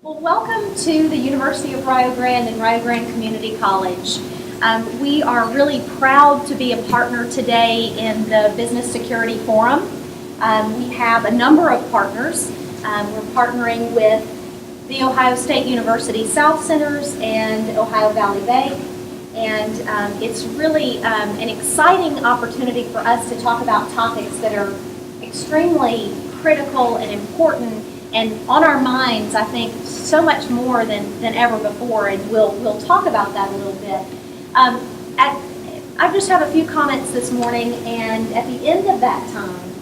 Well, welcome to the University of Rio Grande and Rio Grande Community College. We are really proud to be a partner today in the Business Security Forum. We have a number of partners. We're partnering with the Ohio State University South Centers and Ohio Valley Bank. And it's really an exciting opportunity for us to talk about topics that are extremely critical and important and on our minds, I think, so much more than ever before, and we'll talk about that a little bit. I just have a few comments this morning, and at the end of that time,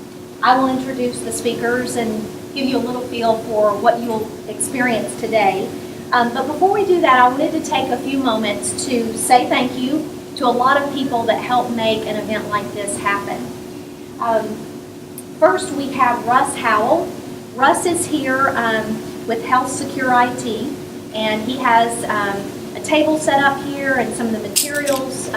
I will introduce the speakers and give you a little feel for what you'll experience today. But before we do that, I wanted to take a few moments to say thank you to a lot of people that help make an event like this happen. First, we have Russ Howell. Russ is here with Health Secure IT, and he has a table set up here and some of the materials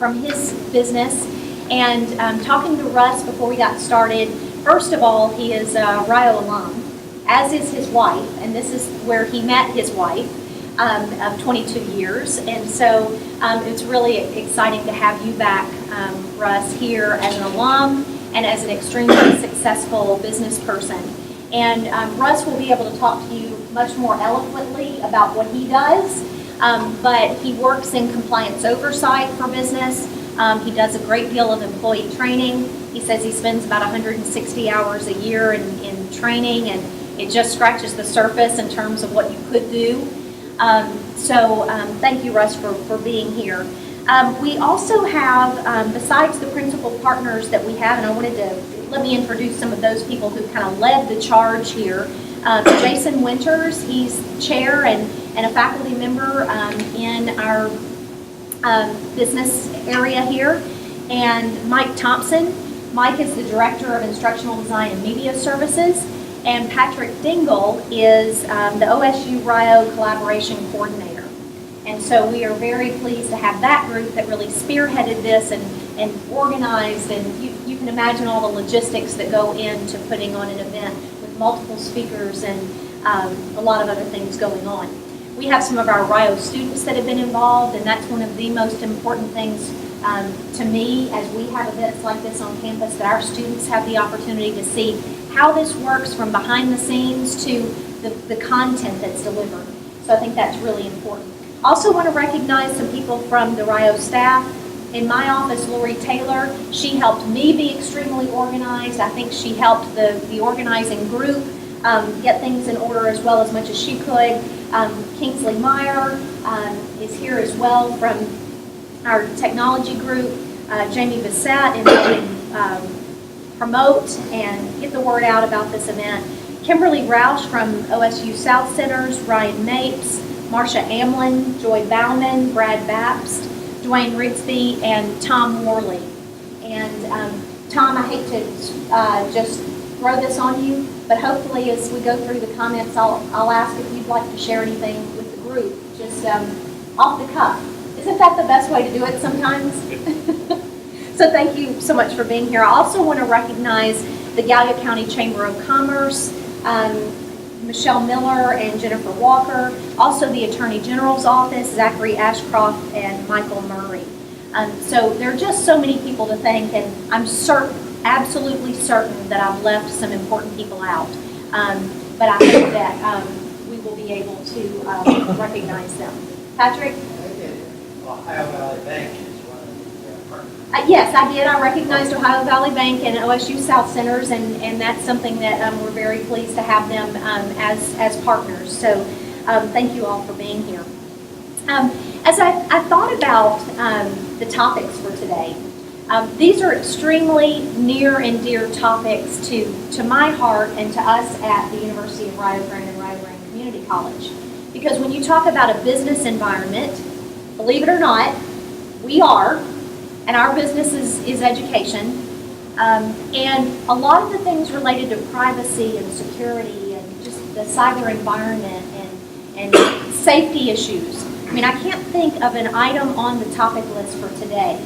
from his business. And talking to Russ before we got started, first of all, he is a Rio alum, as is his wife, and this is where he met his wife of 22 years. And so it's really exciting to have you back, Russ, here as an alum and as an extremely successful business person. And Russ will be able to talk to you much more eloquently about what he does, but he works in compliance oversight for business. He does a great deal of employee training. He says he spends about 160 hours a year in training, and it just scratches the surface in terms of what you could do. So thank you, Russ, for being here. We also have, besides the principal partners that we have, and let me introduce some of those people who kind of led the charge here. Jason Winters, he's chair and a faculty member in our business area here. And Mike Thompson. Mike is the director of instructional design and media services. And Patrick Dingle is the OSU Rio collaboration coordinator. And so we are very pleased to have that group that really spearheaded this and organized, and you can imagine all the logistics that go into putting on an event with multiple speakers and a lot of other things going on. We have some of our Rio students that have been involved, and that's one of the most important things to me as we have events like this on campus, that our students have the opportunity to see how this works from behind the scenes to the content that's delivered. So I think that's really important. Also want to recognize some people from the Rio staff. In my office, Lori Taylor, she helped me be extremely organized. I think she helped the organizing group get things in order as well as much as she could. Kingsley Meyer is here as well from our technology group. Jamie Bissett in helping promote and get the word out about this event. Kimberly Roush from OSU South Centers, Ryan Mapes, Marcia Amlin, Joy Bauman, Brad Bapst, Dwayne Rigsby, and Tom Worley. And Tom, I hate to just throw this on you, but hopefully as we go through the comments, I'll ask if you'd like to share anything with the group, just off the cuff. Isn't that the best way to do it sometimes? So thank you so much for being here. I also want to recognize the Gallia County Chamber of Commerce, Michelle Miller and Jennifer Walker, also the Attorney General's Office, Zachary Ashcroft and Michael Murray. So there are just so many people to thank, and I'm absolutely certain that I've left some important people out. But I hope that we will be able to recognize them. Patrick? Ohio Valley Bank is one of the partners. Yes, I did. I recognized Ohio Valley Bank and OSU South Centers, and that's something that we're very pleased to have them as partners. So thank you all for being here. As I thought about the topics for today, these are extremely near and dear topics to my heart and to us at the University of Rio Grande and Rio Grande Community College. Because when you talk about a business environment, believe it or not, we are, and our business is education. And a lot of the things related to privacy and security and just the cyber environment and safety issues. I mean, I can't think of an item on the topic list for today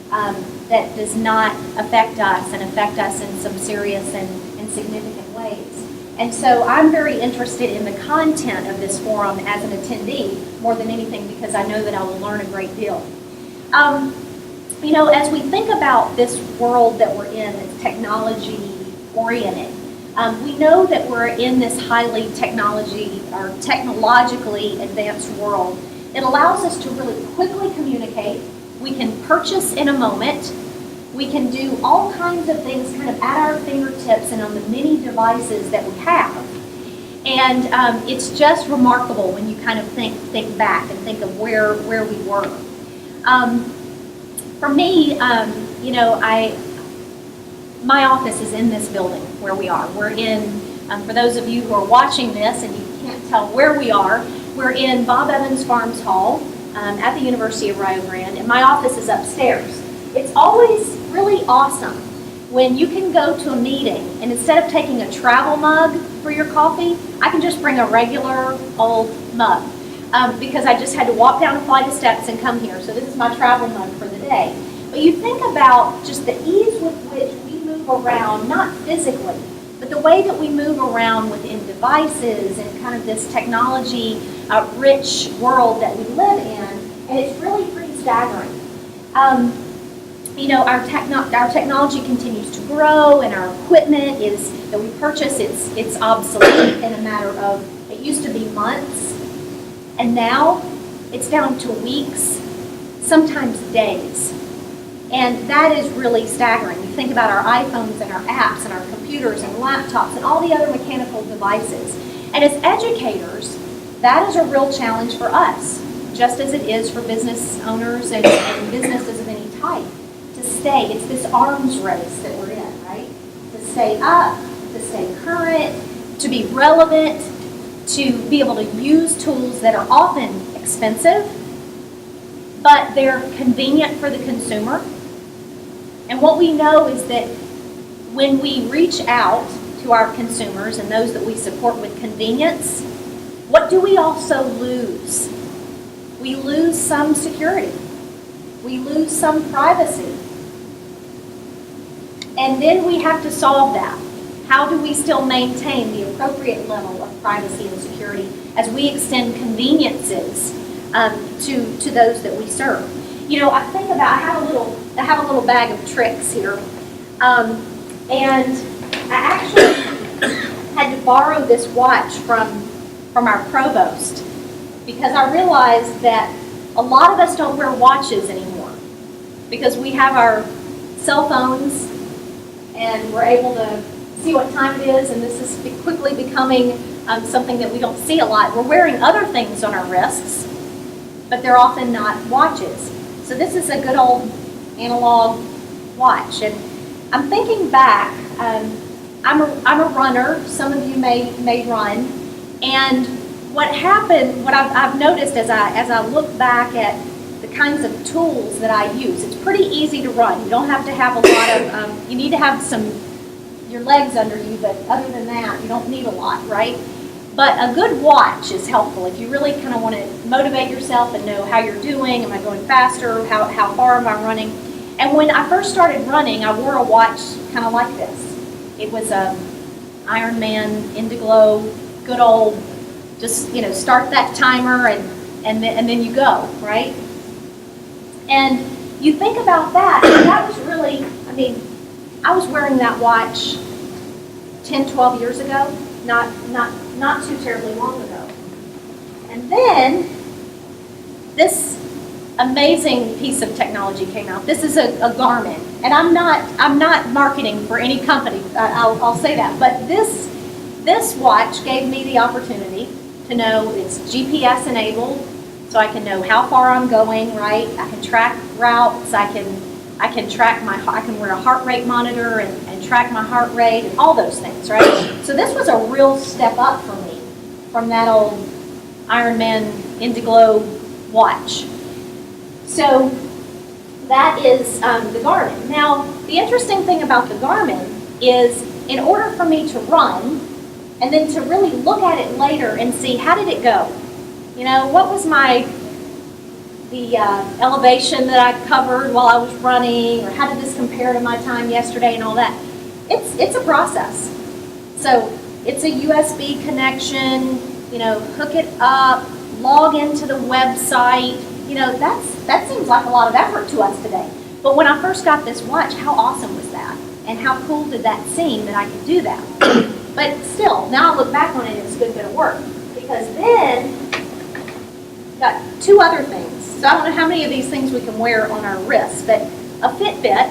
that does not affect us and affect us in some serious and significant ways. And so I'm very interested in the content of this forum as an attendee more than anything because I know that I will learn a great deal. As we think about this world that we're in, it's technology oriented. We know that we're in this highly technologically advanced world. It allows us to really quickly communicate. We can purchase in a moment. We can do all kinds of things kind of at our fingertips and on the many devices that we have. And it's just remarkable when you kind of think back and think of where we were. For me, my office is in this building where we are. We're in, for those of you who are watching this and you can't tell where we are, we're in Bob Evans Farms Hall at the University of Rio Grande, and my office is upstairs. It's always really awesome when you can go to a meeting and instead of taking a travel mug for your coffee, I can just bring a regular old mug because I just had to walk down a flight of steps and come here. So this is my travel mug for the day. But you think about just the ease with which we move around, not physically, but the way that we move around within devices and kind of this technology-rich world that we live in, and it's really pretty staggering. Our technology continues to grow, and our equipment that we purchase, it's obsolete in a matter of, it used to be months, and now it's down to weeks, sometimes days. And that is really staggering. You think about our iPhones and our apps and our computers and laptops and all the other mechanical devices. And as educators, that is a real challenge for us, just as it is for business owners and businesses of any type. To stay, it's this arms race that we're in, right? To stay up, to stay current, to be relevant, to be able to use tools that are often expensive, but they're convenient for the consumer. And what we know is that when we reach out to our consumers and those that we support with convenience, what do we also lose? We lose some security. We lose some privacy. And then we have to solve that. How do we still maintain the appropriate level of privacy and security as we extend conveniences to those that we serve? I think about, I have a little bag of tricks here. And I actually had to borrow this watch from our provost because I realized that a lot of us don't wear watches anymore because we have our cell phones and we're able to see what time it is, and this is quickly becoming something that we don't see a lot. We're wearing other things on our wrists, but they're often not watches. So this is a good old analog watch, and I'm thinking back. I'm a runner. Some of you may run, and what happened? What I've noticed as I look back at the kinds of tools that I use, it's pretty easy to run. You don't have to have a lot of. You need to have your legs under you, but other than that, you don't need a lot, right? But a good watch is helpful if you really kind of want to motivate yourself and know how you're doing. Am I going faster? How far am I running? And when I first started running, I wore a watch kind of like this. It was a Ironman Indiglo, good old, just start that timer and then you go, right? And you think about that, and that was really, I was wearing that watch 10, 12 years ago, not too terribly long ago. And then this amazing piece of technology came out. This is a Garmin, and I'm not marketing for any company. I'll say that, but this watch gave me the opportunity to know it's GPS enabled, so I can know how far I'm going. Right, I can track routes. I can track I can wear a heart rate monitor and track my heart rate and all those things. Right, so this was a real step up for me from that old Ironman Indiglo watch. So that is the Garmin. Now, the interesting thing about the Garmin is in order for me to run and then to really look at it later and see how did it go? What was the elevation that I covered while I was running, or how did this compare to my time yesterday and all that? It's a process. So It's a USB connection, hook it up, log into the website. That seems like a lot of effort to us today. But when I first got this watch, how awesome was that? And how cool did that seem that I could do that? But still, now I look back on it, it was a good bit of work. Because then, got two other things. So I don't know how many of these things we can wear on our wrists, but a Fitbit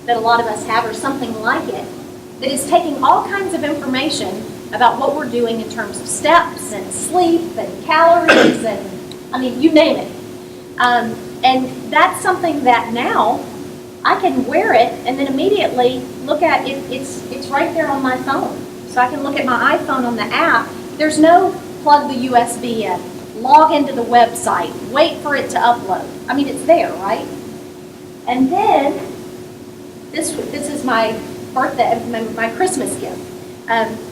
that a lot of us have, or something like it, that is taking all kinds of information about what we're doing in terms of steps and sleep and calories and, you name it. And that's something that now I can wear it and then immediately look at it. It's right there on my phone. So I can look at my iPhone on the app. There's no plug the USB in, log into the website, wait for it to upload. It's there, right? And then, this is my birthday, my Christmas gift.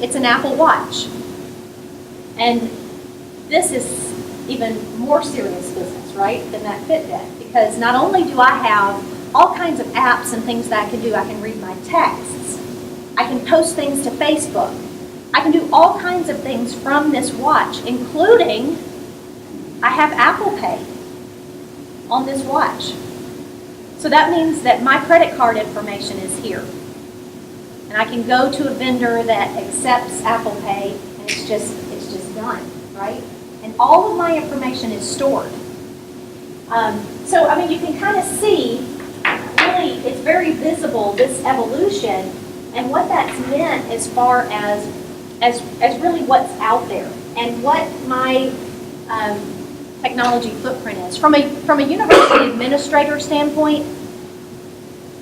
It's an Apple Watch. And this is even more serious business, right, than that Fitbit. Because not only do I have all kinds of apps and things that I can do, I can read my texts, I can post things to Facebook, I can do all kinds of things from this watch, including I have Apple Pay on this watch. So that means that my credit card information is here. And I can go to a vendor that accepts Apple Pay, and it's just done, right? And all of my information is stored. So you can kind of see, really, it's very visible, this evolution, and what that's meant as far as really what's out there, and what my technology footprint is. From a university administrator standpoint,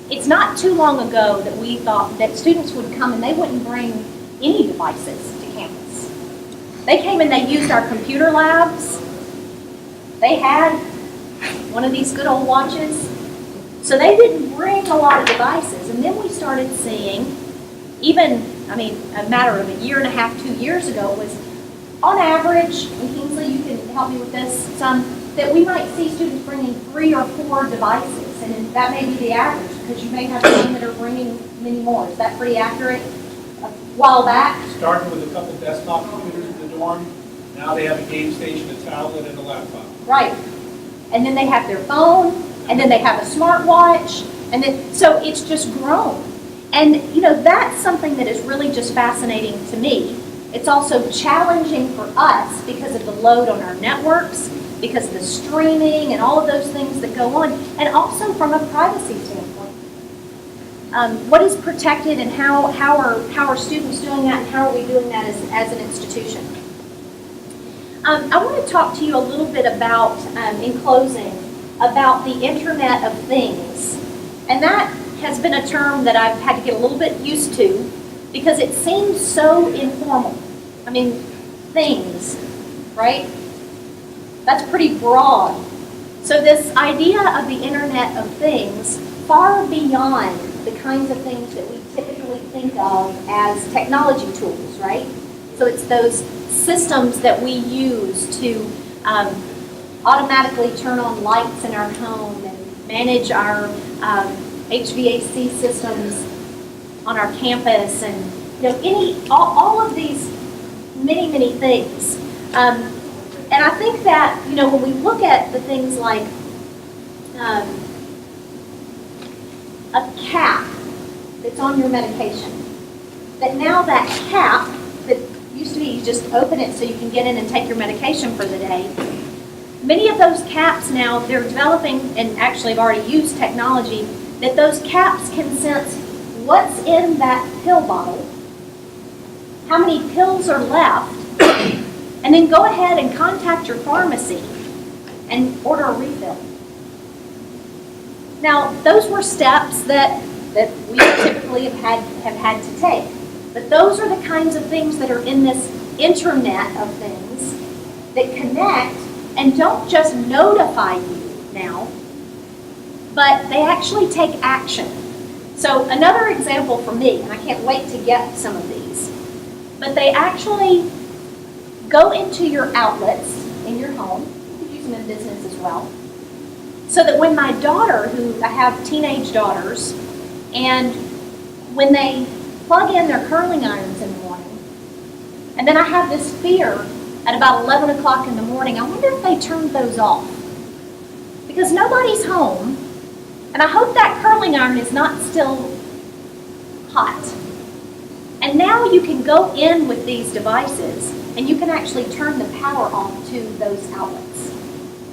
it's not too long ago that we thought that students would come and they wouldn't bring any devices to campus. They came and they used our computer labs. They had one of these good old watches. So they didn't bring a lot of devices. And then we started seeing, even, a matter of a year and a half, 2 years ago, was on average, and Kingsley, you can help me with this, that we might see students bringing 3 or 4 devices. And that may be the average, because you may have some that are bringing many more. Is that pretty accurate? A while back? Starting with a couple desktop computers in the dorm, now they have a game station, a tablet, and a laptop. Right. And then they have their phone, and then they have a smartwatch, and then, so it's just grown. And, that's something that is really just fascinating to me. It's also challenging for us because of the load on our networks, because of the streaming and all of those things that go on, and also from a privacy standpoint. What is protected, and how are students doing that, and how are we doing that as an institution? I want to talk to you a little bit about, in closing, about the Internet of Things. And that has been a term that I've had to get a little bit used to because it seems so informal. Things, right? That's pretty broad. So this idea of the Internet of Things, far beyond the kinds of things that we typically think of as technology tools, right? So it's those systems that we use to automatically turn on lights in our home and manage our HVAC systems on our campus, and all of these many things. And I think that, when we look at the things like a cap that's on your medication, that now that cap that used to be you just open it so you can get in and take your medication for the day, many of those caps now, they're developing, and actually have already used technology, that those caps can sense what's in that pill bottle, how many pills are left, and then go ahead and contact your pharmacy and order a refill. Now, those were steps that we typically have had to take. But those are the kinds of things that are in this Internet of Things that connect and don't just notify you now, but they actually take action. So another example for me, and I can't wait to get some of these, but they actually go into your outlets in your home. You could use them in business as well. So that when my daughter, I have teenage daughters, and when they plug in their curling irons in the morning, And then I have this fear at about 11 o'clock in the morning, I wonder if they turned those off. Because nobody's home, and I hope that curling iron is not still hot. And now you can go in with these devices and you can actually turn the power off to those outlets.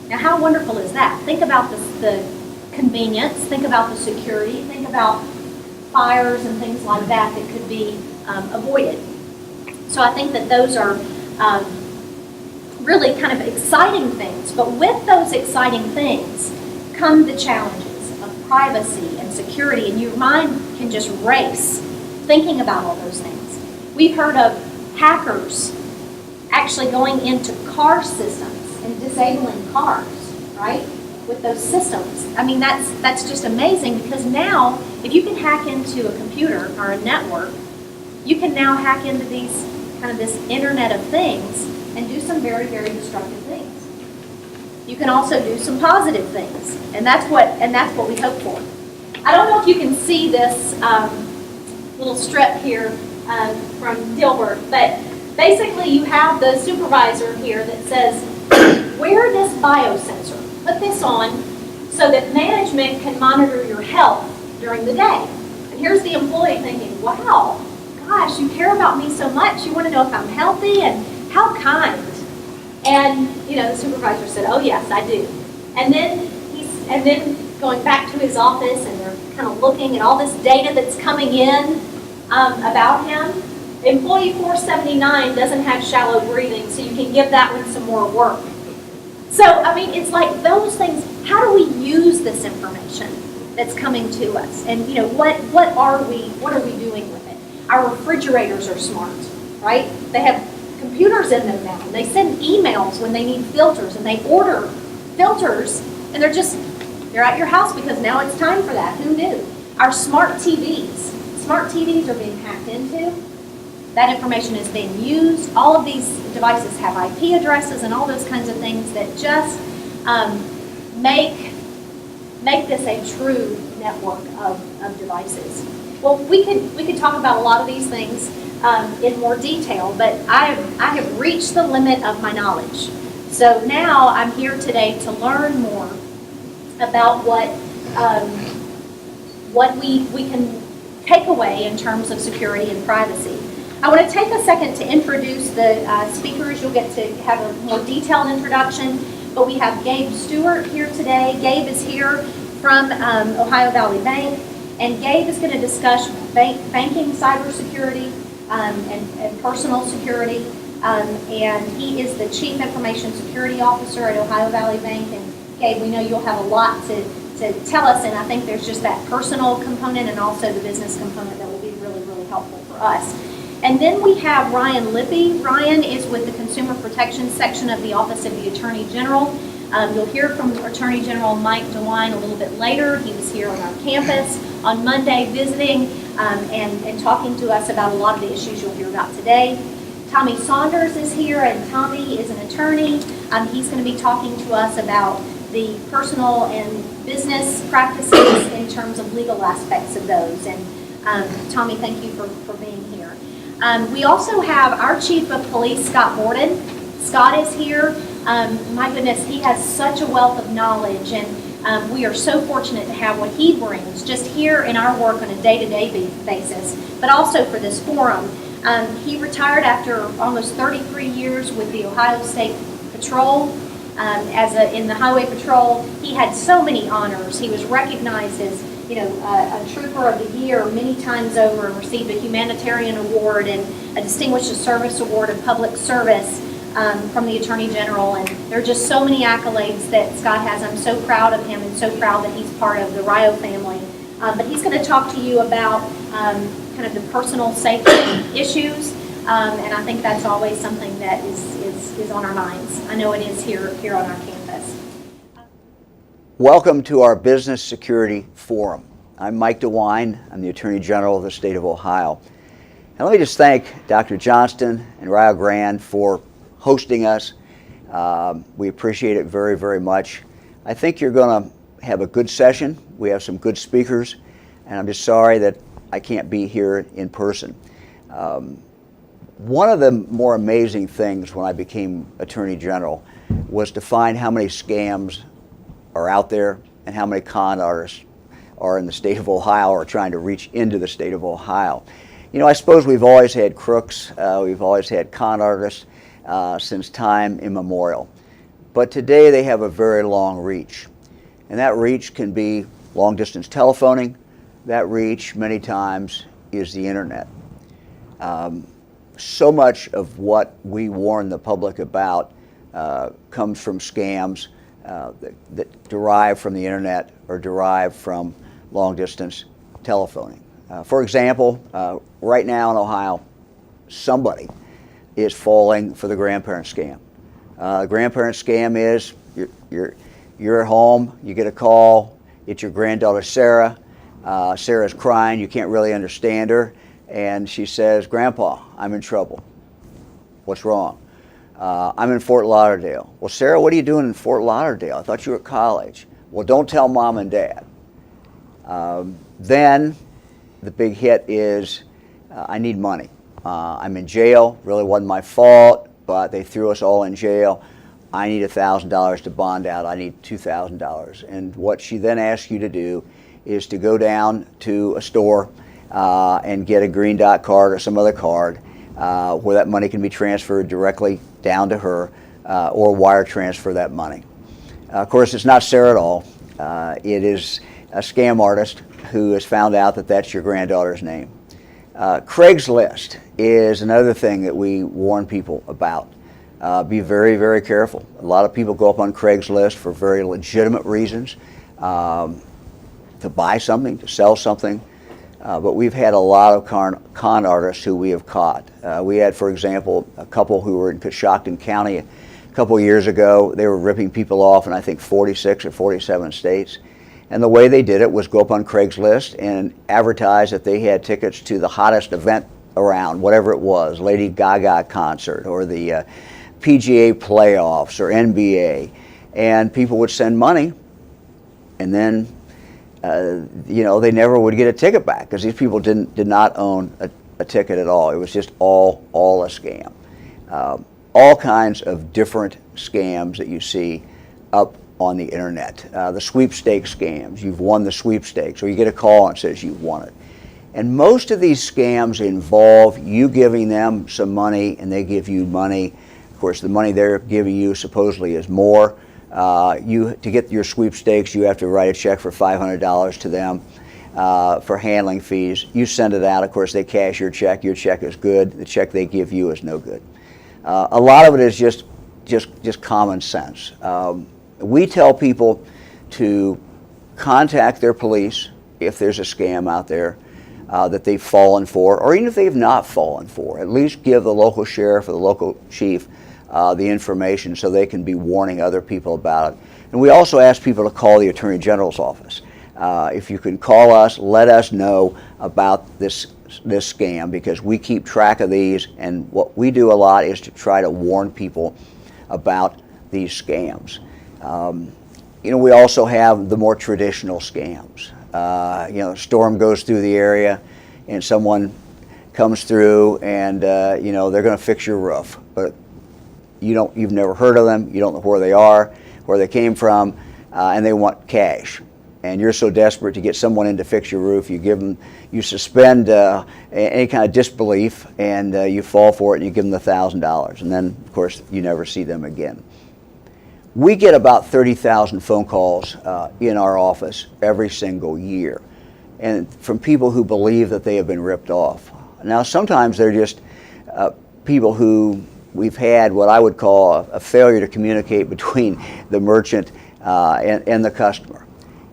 Now how wonderful is that? Think about the convenience, think about the security, think about fires and things like that that could be avoided. So I think that those are really kind of exciting things, but with those exciting things come the challenges of privacy and security, and your mind can just race thinking about all those things. We've heard of hackers actually going into car systems and disabling cars, right? With those systems. I mean, that's just amazing, because now if you can hack into a computer or a network, you can now hack into these kind of this Internet of Things and do some very, very destructive things. You can also do some positive things, and that's what we hope for. I don't know if you can see this little strip here from Dilbert, but basically you have the supervisor here that says, wear this biosensor, put this on so that management can monitor your health during the day. And here's the employee thinking, wow, gosh, you care about me so much, you want to know if I'm healthy, and how kind. And the supervisor said, oh yes, I do. And then going back to his office, and they're kind of looking at all this data that's coming in about him. Employee 479 doesn't have shallow breathing, so you can give that one some more work. So, I mean, it's like those things, how do we use this information that's coming to us? And, what are we doing with it? Our refrigerators are smart, right? They have computers in them now. And they send emails when they need filters, and they order filters, and they're at your house because now it's time for that. Who knew? Our smart TVs are being hacked into. That information is being used. All of these devices have IP addresses and all those kinds of things that just make this a true network of devices. Well, we could talk about a lot of these things in more detail, but I have reached the limit of my knowledge. So now I'm here today to learn more about what we can take away in terms of security and privacy. I want to take a second to introduce the speakers. You'll get to have a more detailed introduction, but we have Gabe Stewart here today. Gabe is here from Ohio Valley Bank, and Gabe is going to discuss banking cybersecurity and personal security, and he is the Chief Information Security Officer at Ohio Valley Bank. And Gabe, we know you'll have a lot to tell us, and I think there's just that personal component and also the business component that will be really, really helpful for us. And then we have Ryan Lippy. Ryan is with the Consumer Protection Section of the Office of the Attorney General. You'll hear from Attorney General Mike DeWine a little bit later. He was here on our campus on Monday visiting and talking to us about a lot of the issues you'll hear about today. Tommy Saunders is here, and Tommy is an attorney. He's going to be talking to us about the personal and business practices in terms of legal aspects of those. And Tommy, thank you for being here. We also have our Chief of Police, Scott Borden. Scott is here. My goodness, he has such a wealth of knowledge, and we are so fortunate to have what he brings just here in our work on a day-to-day basis, but also for this forum. He retired after almost 33 years with the Ohio State Patrol. In the Highway Patrol, he had so many honors. He was recognized as a Trooper of the Year many times over, and received a humanitarian award and a Distinguished Service Award of Public Service from the Attorney General. And there are just so many accolades that Scott has. I'm so proud of him and so proud that he's part of the Rio family. But he's going to talk to you about kind of the personal safety issues, and I think that's always something that is on our minds. I know it is here on our campus. Welcome to our Business Security Forum. I'm Mike DeWine. I'm the Attorney General of the state of Ohio. And let me just thank Dr. Johnston and Rio Grande for hosting us. We appreciate it very, very much. I think you're going to have a good session. We have some good speakers, and I'm just sorry that I can't be here in person. One of the more amazing things when I became Attorney General was to find how many scams are out there and how many con artists are in the state of Ohio or trying to reach into the state of Ohio. You know, I suppose we've always had crooks, we've always had con artists since time immemorial. But today they have a very long reach. And that reach can be long distance telephoning. That reach many times is the internet. So much of what we warn the public about comes from scams that derive from the internet or derive from long distance telephoning. For example, right now in Ohio, somebody is falling for the grandparent scam. The grandparent scam is you're at home, you get a call, it's your granddaughter Sarah. Sarah's crying, you can't really understand her, and she says, "Grandpa, I'm in trouble." "What's wrong?" "I'm in Fort Lauderdale." "Well, Sarah, what are you doing in Fort Lauderdale? I thought you were at college." "Well, don't tell Mom and Dad." Then the big hit is, "I need money. I'm in jail, really wasn't my fault, but they threw us all in jail. I need $1,000 to bond out. I need $2,000. And what she then asks you to do is to go down to a store and get a Green Dot card or some other card where that money can be transferred directly down to her or wire transfer that money. Of course, it's not Sarah at all. It is a scam artist who has found out that that's your granddaughter's name. Craigslist is another thing that we warn people about. Be very, very careful. A lot of people go up on Craigslist for very legitimate reasons, to buy something, to sell something, but we've had a lot of con artists who we have caught. We had, for example, a couple who were in Coshocton County a couple of years ago. They were ripping people off in, I think, 46 or 47 states. And the way they did it was go up on Craigslist and advertise that they had tickets to the hottest event around, whatever it was, Lady Gaga concert or the PGA playoffs or NBA. And people would send money, and then they never would get a ticket back because these people did not own a ticket at all. It was just all a scam. All kinds of different scams that you see up on the internet. The sweepstakes scams. You've won the sweepstakes, or you get a call and says you've won it. And most of these scams involve you giving them some money and they give you money. Of course, the money they're giving you supposedly is more. To get your sweepstakes, you have to write a check for $500 to them for handling fees. You send it out. Of course, they cash your check. Your check is good. The check they give you is no good. A lot of it is just common sense. We tell people to contact their police if there's a scam out there that they've fallen for, or even if they have not fallen for. At least give the local sheriff or the local chief the information so they can be warning other people about it. And we also ask people to call the Attorney General's office. If you can call us, let us know about this scam, because we keep track of these, and what we do a lot is to try to warn people about these scams. We also have the more traditional scams. A storm goes through the area and someone comes through and they're going to fix your roof, but you've never heard of them, you don't know where they are, where they came from, and they want cash. And you're so desperate to get someone in to fix your roof, you suspend any kind of disbelief, and you fall for it and you give them the $1,000, and then of course you never see them again. We get about 30,000 phone calls in our office every single year, and from people who believe that they have been ripped off. Now, sometimes they're just people who we've had what I would call a failure to communicate between the merchant and the customer.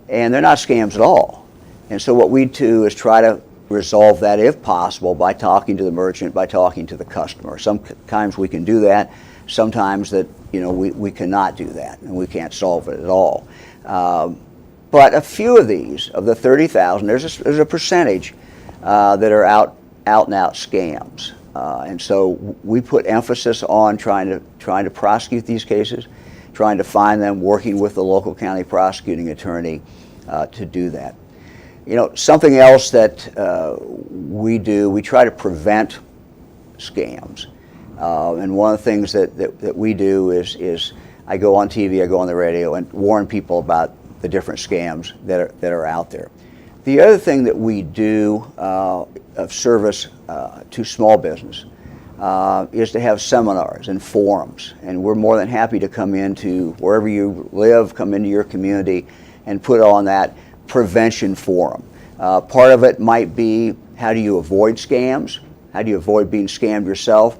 And they're not scams at all. And so what we do is try to resolve that, if possible, by talking to the merchant, by talking to the customer. Sometimes we can do that. Sometimes that we cannot do that, and we can't solve it at all. But a few of these, of the 30,000, there's a percentage that are out and out scams, and so we put emphasis on trying to prosecute these cases, trying to find them, working with the local county prosecuting attorney to do that. Something else that we do, we try to prevent scams. And one of the things that we do is I go on TV, I go on the radio, and warn people about the different scams that are out there. The other thing that we do of service to small business is to have seminars and forums, and we're more than happy to come into wherever you live, come into your community, and put on that prevention forum. Part of it might be, how do you avoid scams? How do you avoid being scammed yourself?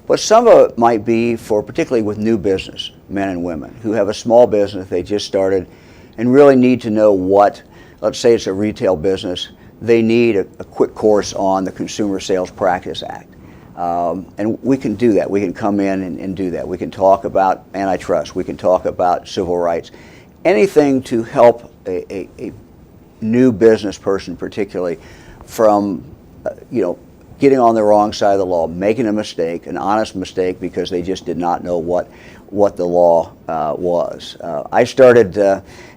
But some of it might be for, particularly with new business men and women who have a small business they just started and really need to know what, let's say it's a retail business, they need a quick course on the Consumer Sales Practice Act. And we can do that. We can come in and do that. We can talk about antitrust. We can talk about civil rights. Anything to help a new business person, particularly, from getting on the wrong side of the law, making a mistake, an honest mistake, because they just did not know what the law was. I started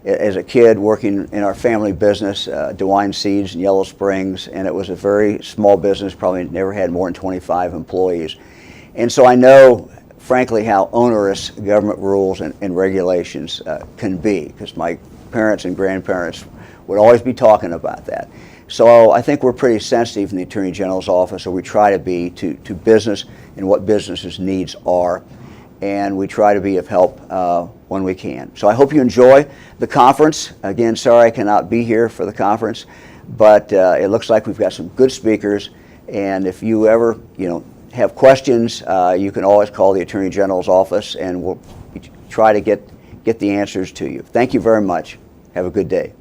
as a kid working in our family business, DeWine Seeds in Yellow Springs, and it was a very small business, probably never had more than 25 employees. And so I know, frankly, how onerous government rules and regulations can be, because my parents and grandparents would always be talking about that. So I think we're pretty sensitive in the Attorney General's office, or we try to be, to business and what businesses' needs are, and we try to be of help when we can. So I hope you enjoy the conference. Again, sorry I cannot be here for the conference, but it looks like we've got some good speakers, and if you ever have questions, you can always call the Attorney General's office, and we'll try to get the answers to you. Thank you very much. Have a good day.